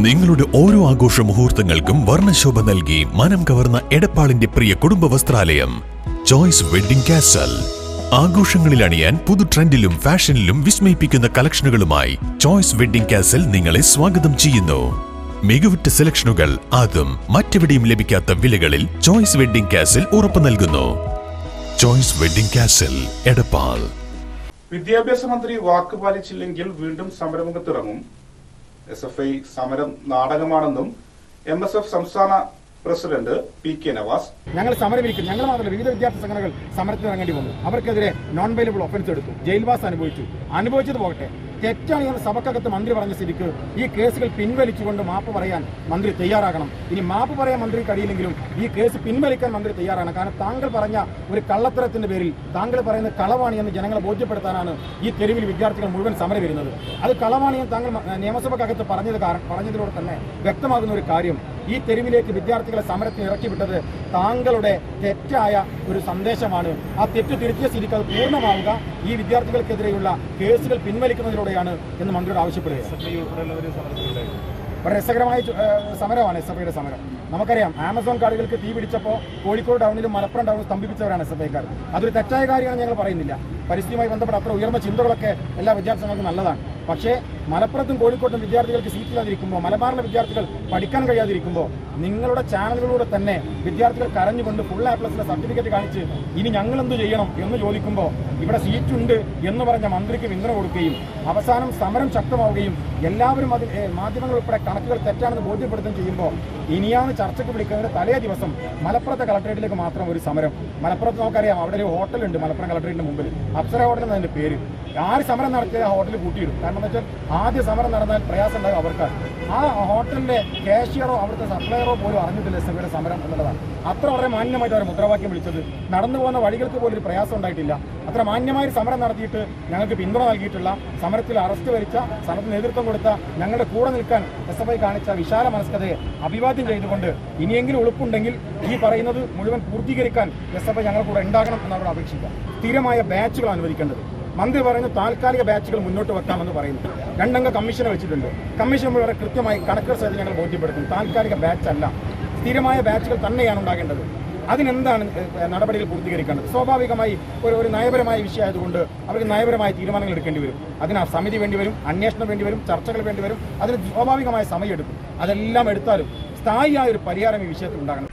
നിങ്ങളുടെ ഓരോ ആഘോഷ മുഹൂർത്തങ്ങൾക്കും വർണ്ണശോഭ നൽകി മനം കവർന്ന എടപ്പാളിന്റെ പ്രിയ കുടുംബ വസ്ത്രാലയം ചോയ്സ് വെഡ്ഡിംഗ് കാസൽ. ആഘോഷങ്ങളിൽ അണിയാൻ പുതു ട്രെൻഡിലും ഫാഷനിലും വിസ്മയിപ്പിക്കുന്ന കളക്ഷനുകളുമായി ചോയ്സ് വെഡ്ഡിംഗ് കാസൽ നിങ്ങളെ സ്വാഗതം ചെയ്യുന്നു. മികവുറ്റ സെലക്ഷനുകൾ അതും മറ്റെവിടെയും ലഭിക്കാത്ത വിലകളിൽ ചോയ്സ് വെഡ്ഡിംഗ് കാസൽ ഉറപ്പു നൽകുന്നു. Choice wedding castle, Edappal. വിദ്യാഭ്യാസ മന്ത്രി വാക്ക് പാലിച്ചില്ലെങ്കിൽ വീണ്ടും സമരമുഖത്തിറങ്ങും. SFI സമരം നാടകമാണെന്നും MSF സംസ്ഥാന പ്രസിഡന്റ് PK നവാസ്. ഞങ്ങൾ സമരമിരിക്കും. ഞങ്ങൾ മാത്രമല്ല, വിവിധ വിദ്യാർത്ഥി സംഘടനകൾ സമരത്തിന് ഇറങ്ങേണ്ടി വന്നു. അവർക്കെതിരെ നോൺ ബെയിലബിൾ ഒഫൻസ് എടുത്തു, ജയിൽവാസം അനുഭവിച്ചത് പോകട്ടെ. തെറ്റാണ് സഭക്കകത്ത് മന്ത്രി പറഞ്ഞ സ്ഥിതിക്ക് ഈ കേസുകൾ പിൻവലിച്ചുകൊണ്ട് മാപ്പ് പറയാൻ മന്ത്രി തയ്യാറാകണം. ഇനി മാപ്പ് പറയാൻ മന്ത്രി കഴിയില്ലെങ്കിലും ഈ കേസ് പിൻവലിക്കാൻ മന്ത്രി തയ്യാറാണ്. കാരണം താങ്കൾ പറഞ്ഞ ഒരു കള്ളത്തരത്തിന്റെ പേരിൽ താങ്കൾ പറയുന്ന കളവാണി എന്ന് ജനങ്ങളെ ബോധ്യപ്പെടുത്താനാണ് ഈ തെരുവിൽ വിദ്യാർത്ഥികൾ മുഴുവൻ സമരം വരുന്നത്. അത് കളവാണി എന്ന് താങ്കൾ നിയമസഭക്കകത്ത് പറഞ്ഞതിലൂടെ തന്നെ വ്യക്തമാകുന്ന ഒരു കാര്യം, ഈ തെരുവിലേക്ക് വിദ്യാർത്ഥികളെ സമരത്തിന് ഇറക്കിവിട്ടത് താങ്കളുടെ തെറ്റായ ഒരു സന്ദേശമാണ്. ആ തെറ്റ് തിരുത്തിയ സ്ഥിതിക്ക് അത് പൂർണ്ണമാവുക ഈ വിദ്യാർത്ഥികൾക്കെതിരെയുള്ള കേസുകൾ പിൻവലിക്കുന്നതിലൂടെയാണ് എന്ന് മന്ത്രിയോട് ആവശ്യപ്പെടുക. വളരെ രസകരമായ സമരമാണ് SFIയുടെ സമരം. നമുക്കറിയാം, ആമസോൺ കാർഡുകൾക്ക് തീ പിടിച്ചപ്പോൾ കോഴിക്കോട് ടൗണിലും മലപ്പുറം ടൗണിലും സ്തംഭിപ്പിച്ചവരാണ് SFIക്കാർ. അതൊരു തെറ്റായ കാര്യമാണ് ഞങ്ങൾ പറയുന്നില്ല. പരിസ്ഥിതിയുമായി ബന്ധപ്പെട്ട അത്ര ഉയർന്ന ചിന്തകളൊക്കെ എല്ലാ വിദ്യാർത്ഥികൾക്കും നല്ലതാണ്. പക്ഷേ മലപ്പുറത്തും കോഴിക്കോട്ടും വിദ്യാർത്ഥികൾക്ക് സീറ്റില്ലാതിരിക്കുമ്പോൾ, മലബാറിലെ വിദ്യാർത്ഥികൾ പഠിക്കാൻ കഴിയാതിരിക്കുമ്പോൾ നിങ്ങളുടെ ചാനലുകളിലൂടെ തന്നെ വിദ്യാർത്ഥികൾ കരഞ്ഞുകൊണ്ട് ഫുൾ A+ന്റെ സർട്ടിഫിക്കറ്റ് കാണിച്ച് ഇനി ഞങ്ങൾ എന്ത് ചെയ്യണം എന്ന് ചോദിക്കുമ്പോൾ ഇവിടെ സീറ്റുണ്ട് എന്ന് പറഞ്ഞ മന്ത്രിക്ക് പിന്തുണ കൊടുക്കുകയും അവസാനം സമരം ശക്തമാവുകയും എല്ലാവരും അതിൽ മാധ്യമങ്ങൾ ഉൾപ്പെടെ കണക്കുകൾ തെറ്റാണെന്ന് ബോധ്യപ്പെടുത്തുകയും ചെയ്യുമ്പോൾ ഇനിയാണ് ചർച്ചയ്ക്ക് വിളിക്കുന്നതിന് തലേ ദിവസം മലപ്പുറത്തെ കളക്ടറേറ്റിലേക്ക് മാത്രം ഒരു സമരം. മലപ്പുറത്ത് നമുക്കറിയാം, അവിടെ ഒരു ഹോട്ടലുണ്ട് മലപ്പുറം കളക്ടറേറ്റിന് മുമ്പിൽ, അപ്സര ഹോട്ടൽ എന്നതിൻ്റെ പേര്. ആര് സമരം നടത്തിയ ആ ഹോട്ടലിൽ കൂട്ടിയിടും. കാരണം എന്താ വെച്ചാൽ ആദ്യ സമരം നടന്നാൽ പ്രയാസം ഉണ്ടാകും അവർക്കാണ്. ആ ഹോട്ടലിലെ കാഷ്യറോ അവിടുത്തെ സപ്ലയറോ പോലും അറിഞ്ഞിട്ടില്ല SFIയുടെ സമരം എന്നുള്ളതാണ്. അത്ര വളരെ മാന്യമായിട്ട് അവർ മുദ്രാവാക്യം വിളിച്ചത്. നടന്നു പോകുന്ന വഴികൾക്ക് പോലും ഒരു പ്രയാസം ഉണ്ടായിട്ടില്ല. അത്ര മാന്യമായ സമരം നടത്തിയിട്ട് ഞങ്ങൾക്ക് പിന്തുണ നൽകിയിട്ടുള്ള, സമരത്തിൽ അറസ്റ്റ് വരിച്ച, സമരത്തിന് നേതൃത്വം കൊടുത്ത, ഞങ്ങളുടെ കൂടെ നിൽക്കാൻ SFI കാണിച്ച വിശാല മനസ്കതയെ അഭിവാദ്യം ചെയ്തുകൊണ്ട് ഇനിയെങ്കിലും ഉളുപ്പുണ്ടെങ്കിൽ ഈ പറയുന്നത് മുഴുവൻ പൂർത്തീകരിക്കാൻ SFI ഞങ്ങളുടെ കൂടെ ഉണ്ടാകണം എന്നവരോട് അപേക്ഷിക്കാം. സ്ഥിരമായ ബാച്ചുകൾ അനുവദിക്കേണ്ടത്. മന്ത്രി പറയുന്നു താൽക്കാലിക ബാച്ചുകൾ മുന്നോട്ട് വെക്കാമെന്ന് പറയുന്നു. 2 അംഗ കമ്മീഷനെ വെച്ചിട്ടുണ്ട്. കമ്മീഷൻ വളരെ കൃത്യമായി കണക്കുകൾ സഹിതം ഞങ്ങൾ ബോധ്യപ്പെടുത്തും. താൽക്കാലിക ബാച്ച് അല്ല, സ്ഥിരമായ ബാച്ചുകൾ തന്നെയാണ് ഉണ്ടാകേണ്ടത്. അതിനെന്താണ് നടപടികൾ പൂർത്തീകരിക്കേണ്ടത്? സ്വാഭാവികമായി ഒരു നയപരമായ വിഷയമായതുകൊണ്ട് അവർക്ക് നയപരമായ തീരുമാനങ്ങൾ എടുക്കേണ്ടി വരും. അതിന് സമിതി വേണ്ടി വരും, അന്വേഷണം വേണ്ടി വരും, ചർച്ചകൾ വേണ്ടി വരും. അതിന് സ്വാഭാവികമായ സമയമെടുക്കും. അതെല്ലാം എടുത്താലും സ്ഥായിയായ ഒരു പരിഹാരം ഈ വിഷയത്തിൽ ഉണ്ടാകണം.